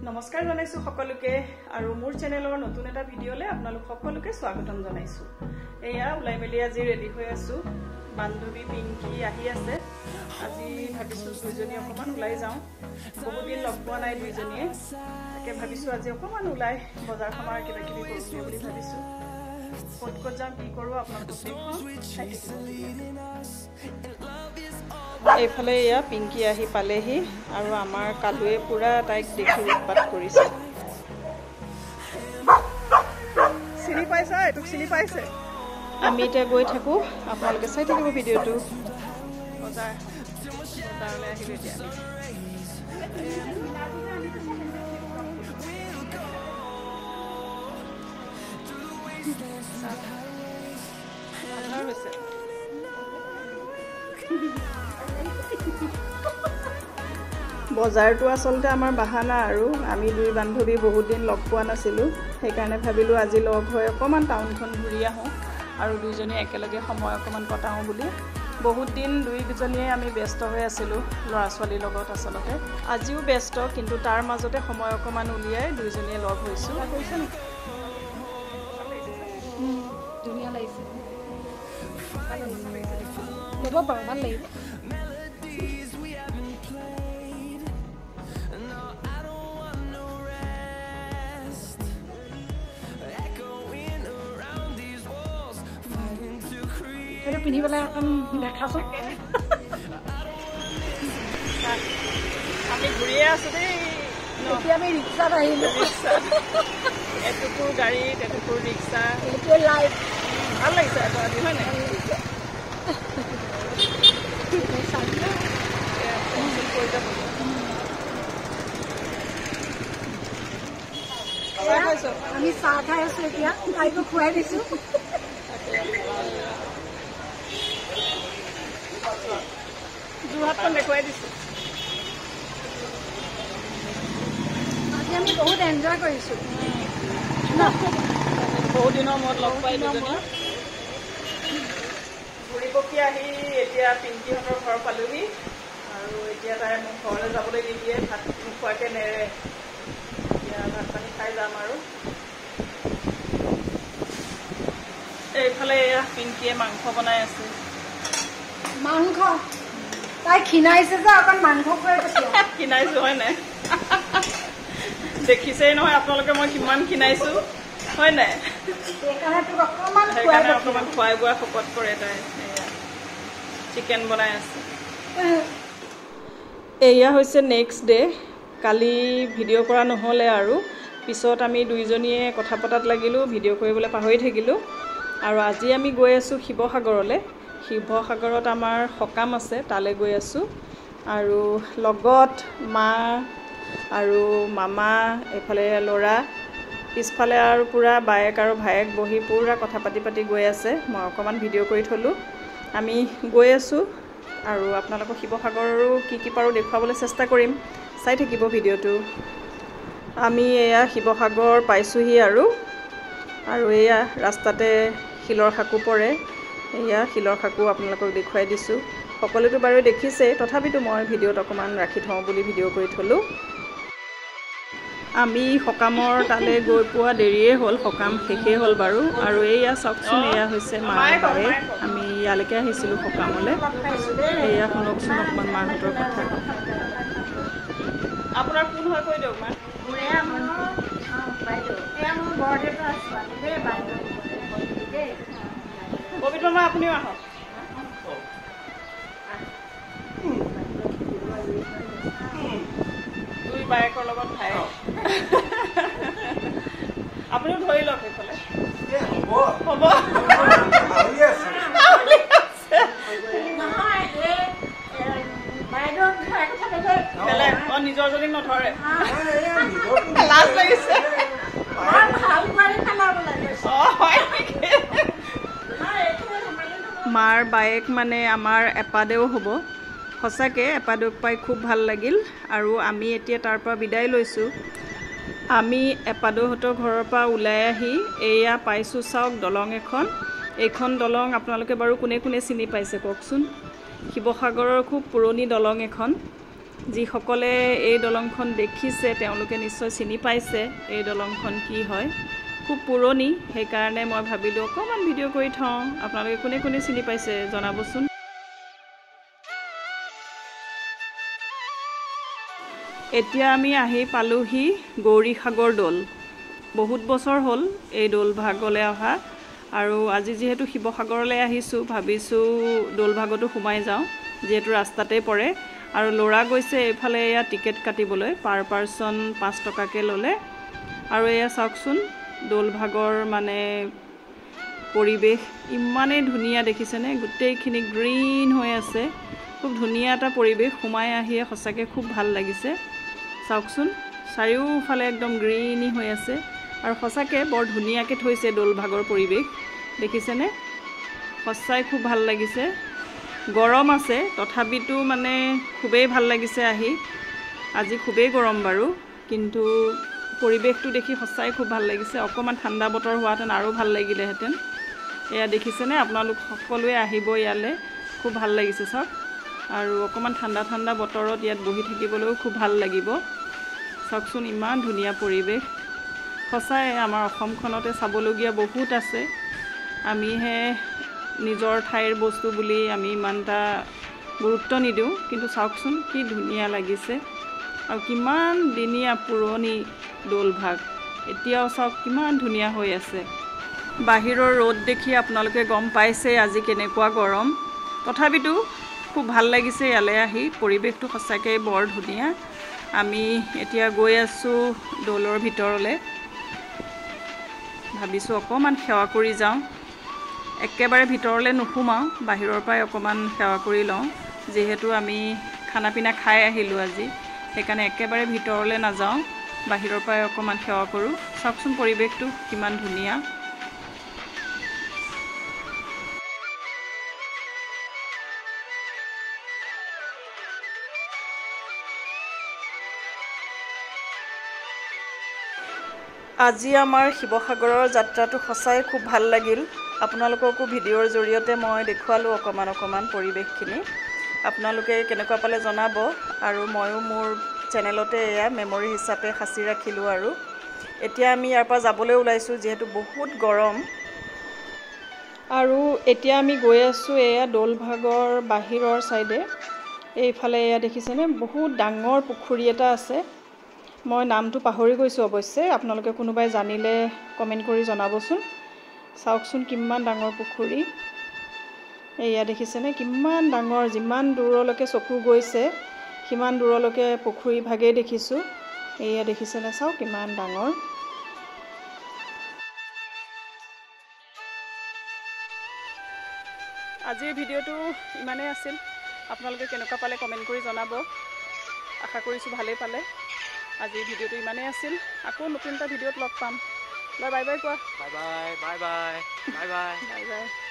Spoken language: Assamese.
নমস্কাৰ জনাইছো সকলোকে আৰু মোৰ চেনেলৰ নতুন এটা ভিডিঅলে আপোনালোক সকলোকে স্বাগতম জনাইছো। এয়া উলাই মেলি আজি ৰেডি হৈ আছো। বান্ধৱী পিংকি আহি আছে। আজি ভাবিছো দুইজনী অকমান উলাই যাও। বহুত দিন লগ পোৱা নাই দুইজনীয়ে। তাকে ভাবিছো আজি অকমান উলাই বজাৰ সমাৰ কিবা কিবি কৰিম বুলি ভাবিছো। ক'ত যাম কি কৰো আপোনালোকক এইফালে এয়া পিংকি আহি পালেহি আৰু আমাৰ কালুৱে পুৰা তাইক দেখি উৎপাত কৰিছে। চিনি পাইছা? এটুক চিনি পাইছে? আমি এতিয়া গৈ থাকো, আপোনালোকে চাই থাকিব ভিডিঅ'টো। বজাৰলৈ আহিলো এতিয়া বজাৰটো আচলতে আমাৰ বাহানা আৰু আমি দুই বান্ধৱী বহুত দিন লগ পোৱা নাছিলোঁ। সেইকাৰণে ভাবিলোঁ আজি লগ হৈ অকণমান টাউনখন ঘূৰি আহোঁ আৰু দুইজনী একেলগে সময় অকণমান কটাওঁ বুলি। বহুত দিন দুইজনীয়ে আমি ব্যস্ত হৈ আছিলোঁ ল'ৰা ছোৱালীৰ লগত। আচলতে আজিও ব্যস্ত, কিন্তু তাৰ মাজতে সময় অকণমান উলিয়াই দুইজনীয়ে লগ হৈছোঁ। ধুনীয়া লাগিছে, ল'ব পাৰোঁ, ভাল লাগিব। সেইটো পিন্ধি পেলাই অকণ দেখাচোন। আমি ঘূৰিয়ে আছোঁ দেই। এতিয়া আমি ৰিক্সাত আহিলোঁ। এটুকুৰ গাড়ীত এটুকুৰ ৰিক্সা। এইটোৱে লাইফ। ভাল লাগিছে আকৌ আজি, হয় নাই? আমি চাহ খাই আছো এতিয়া, তাইকো খুৱাই দিছোঁ। যোৰহাটখন দেখুৱাই দিছোঁ। আজি আমি বহুত এনজয় কৰিছোঁ। বহুত দিনৰ মূৰত লগ পাই দুজনী ঘূৰি পকি আহি এতিয়া পিংকিহঁতৰ ঘৰ পালোহি। আৰু এতিয়া তাই মোক ঘৰলৈ যাবলৈ নিদিয়ে, ভাত নোখোৱাকৈ নেৰে। এতিয়া ভাত পানী খাই যাম আৰু। এইফালে এয়া পিংকিয়ে মাংস বনাই আছে। মাংস তাই ক্ষীণাইছে যে অকণ মাংস খুৱাই দিছোঁ। ক্ষীণাইছো হয় নাই? দেখিছেই নহয় আপোনালোকে মই কিমান ক্ষীণাইছো, হয় নাই? সেইকাৰণে অকণমান খুৱাই বোৱা শকত কৰে তাই। চিকেন বনাই আছে। এয়া হৈছে নেক্সট ডে'। কালি ভিডিঅ' কৰা নহ'লে আৰু পিছত আমি দুইজনীয়ে কথা পতাত লাগিলোঁ, ভিডিঅ' কৰিবলৈ পাহৰি থাকিলোঁ। আৰু আজি আমি গৈ আছোঁ শিৱসাগৰলৈ। শিৱসাগৰত আমাৰ সকাম আছে, তালৈ গৈ আছোঁ। আৰু লগত মা আৰু মামা, এইফালে ল'ৰা, পিছফালে আৰু পূৰা বায়েক আৰু ভায়েক বহি পূৰা কথা পাতি গৈ আছে। মই অকণমান ভিডিঅ' কৰি থ'লোঁ। আমি গৈ আছোঁ আৰু আপোনালোকক শিৱসাগৰৰো কি পাৰোঁ দেখুৱাবলৈ চেষ্টা কৰিম। চাই থাকিব ভিডিঅ'টো। আমি এয়া শিৱসাগৰ পাইছোঁহি আৰু এয়া ৰাস্তাতে শিলৰ সাঁকো পৰে। এয়া শিলৰ সাঁকো আপোনালোকক দেখুৱাই দিছোঁ। সকলোতো বাৰু দেখিছেই, তথাপিতো মই ভিডিঅ'ত অকণমান ৰাখি থওঁ বুলি ভিডিঅ' কৰি থ'লোঁ। আমি সকামৰ তালৈ গৈ পোৱা দেৰিয়ে হ'ল, সকাম শেষেই হ'ল বাৰু। আৰু এয়া চাওকচোন, এয়া হৈছে মাৰ বায়েক। আমি ইয়ালৈকে আহিছিলোঁ সকামলৈ। এয়া শুনকচোন অকণমান মাহঁতৰ কথা। আপোনাৰ কোন হয় কৈ দিয়ক মা। পবিত্ৰ মা আপুনিও আহক। দুই বায়েকৰ লগত ভাই। আপুনিও ধৰি লওক সেইফালে। হ'ব বেলেগ নিজৰজনীক নধৰে, লাজ লাগিছে। মাৰ বায়েক মানে আমাৰ এপাদেও হ'ব। সঁচাকৈ এপাদেউক পাই খুব ভাল লাগিল। আৰু আমি এতিয়া তাৰ পৰা বিদায় লৈছোঁ। আমি এপাদেউহঁতৰ ঘৰৰ পৰা ওলাই আহি এয়া পাইছোঁ, চাওক দলং এখন। এইখন দলং আপোনালোকে বাৰু কোনে কোনে চিনি পাইছে কওকচোন। শিৱসাগৰৰ খুব পুৰণি দলং এখন। যিসকলে এই দলংখন দেখিছে তেওঁলোকে নিশ্চয় চিনি পাইছে এই দলংখন কি হয়। খুব পুৰণি, সেইকাৰণে মই ভাবিলোঁ অকণমান ভিডিঅ' কৰি থওঁ। আপোনালোকে কোনে কোনে চিনি পাইছে জনাবচোন। এতিয়া আমি আহি পালোহি গৌৰীসাগৰ দৌল। বহুত বছৰ হ'ল এই দৌলভাগলৈ অহা, আৰু আজি যিহেতু শিৱসাগৰলৈ আহিছোঁ ভাবিছোঁ দৌলভাগতো সোমাই যাওঁ, যিহেতু ৰাস্তাতেই পৰে। আৰু ল'ৰা গৈছে এইফালে এয়া টিকেট কাটিবলৈ, পাৰ পাৰ্চন 5 টকাকৈ ল'লে। আৰু এয়া চাওকচোন দৌলভাগৰ মানে পৰিৱেশ ইমানেই ধুনীয়া দেখিছেনে, গোটেইখিনি গ্ৰীণ হৈ আছে। খুব ধুনীয়া এটা পৰিৱেশ, সোমাই আহিয়ে সঁচাকৈ খুব ভাল লাগিছে। চাওকচোন চাৰিওফালে একদম গ্ৰীণি হৈ আছে, আৰু সঁচাকৈ বৰ ধুনীয়াকৈ থৈছে দৌলভাগৰ পৰিৱেশ দেখিছেনে। সঁচাই খুব ভাল লাগিছে। গৰম আছে তথাপিতো মানে খুবেই ভাল লাগিছে আহি। আজি খুবেই গৰম বাৰু, কিন্তু পৰিৱেশটো দেখি সঁচাই খুব ভাল লাগিছে। অকণমান ঠাণ্ডা বতৰ হোৱাহেঁতেন আৰু ভাল লাগিলেহেঁতেন। এয়া দেখিছেনে, আপোনালোক সকলোৱে আহিব ইয়ালৈ, খুব ভাল লাগিছে চাওক। আৰু অকণমান ঠাণ্ডা ঠাণ্ডা বতৰত ইয়াত বহি থাকিবলৈও খুব ভাল লাগিব। চাওকচোন ইমান ধুনীয়া পৰিৱেশ। সঁচাই আমাৰ অসমখনতে চাবলগীয়া বহুত আছে, আমিহে নিজৰ ঠাইৰ বস্তু বুলি আমি ইমান এটা গুৰুত্ব নিদিওঁ। কিন্তু চাওকচোন কি ধুনীয়া লাগিছে, আৰু কিমান দিনীয়া পুৰণি দৌলভাগ, এতিয়াও চাওক কিমান ধুনীয়া হৈ আছে। বাহিৰৰ ৰ'দ দেখি আপোনালোকে গম পাইছে আজি কেনেকুৱা গৰম, তথাপিতো খুব ভাল লাগিছে ইয়ালৈ আহি। পৰিৱেশটো সঁচাকৈ বৰ ধুনীয়া। আমি এতিয়া গৈ আছোঁ দৌলৰ ভিতৰলৈ। ভাবিছোঁ অকণমান সেৱা কৰি যাওঁ। একেবাৰে ভিতৰলৈ নোসোমাওঁ, বাহিৰৰ পৰাই অকণমান সেৱা কৰি লওঁ, যিহেতু আমি খানা পিনা খাই আহিলোঁ আজি, সেইকাৰণে একেবাৰে ভিতৰলৈ নাযাওঁ, বাহিৰৰ পৰাই অকণমান সেৱা কৰোঁ। চাওকচোন পৰিৱেশটো কিমান ধুনীয়া। আজি আমাৰ শিৱসাগৰৰ যাত্ৰাটো সঁচাই খুব ভাল লাগিল। আপোনালোককো ভিডিঅ'ৰ জৰিয়তে মই দেখুৱালোঁ অকণমান পৰিৱেশখিনি। আপোনালোকে কেনেকুৱা পালে জনাব, আৰু ময়ো মোৰ চেনেলতে এয়া মেমৰি হিচাপে সাঁচি ৰাখিলোঁ। আৰু এতিয়া আমি ইয়াৰ পৰা যাবলৈ ওলাইছোঁ, যিহেতু বহুত গৰম। আৰু এতিয়া আমি গৈ আছোঁ এয়া দৌলভাগৰ বাহিৰৰ ছাইডে। এইফালে এয়া দেখিছেনে, বহুত ডাঙৰ পুখুৰী এটা আছে। মই নামটো পাহৰি গৈছোঁ অৱশ্যে, আপোনালোকে কোনোবাই জানিলে কমেণ্ট কৰি জনাবচোন। চাওকচোন কিমান ডাঙৰ পুখুৰী। এয়া দেখিছেনে কিমান ডাঙৰ, যিমান দূৰলৈকে চকু গৈছে সিমান দূৰলৈকে পুখুৰী ভাগেই দেখিছোঁ। এয়া দেখিছেনে, চাওক কিমান ডাঙৰ। আজিৰ ভিডিঅ'টো ইমানেই আছিল। আপোনালোকে কেনেকুৱা পালে কমেণ্ট কৰি জনাব। আশা কৰিছোঁ ভালেই পালে। আজিৰ ভিডিঅ'টো ইমানেই আছিল। আকৌ নতুন এটা ভিডিঅ'ত লগ পাম। বাই বাই কোৱা। Bye bye bye bye bye bye bye bye.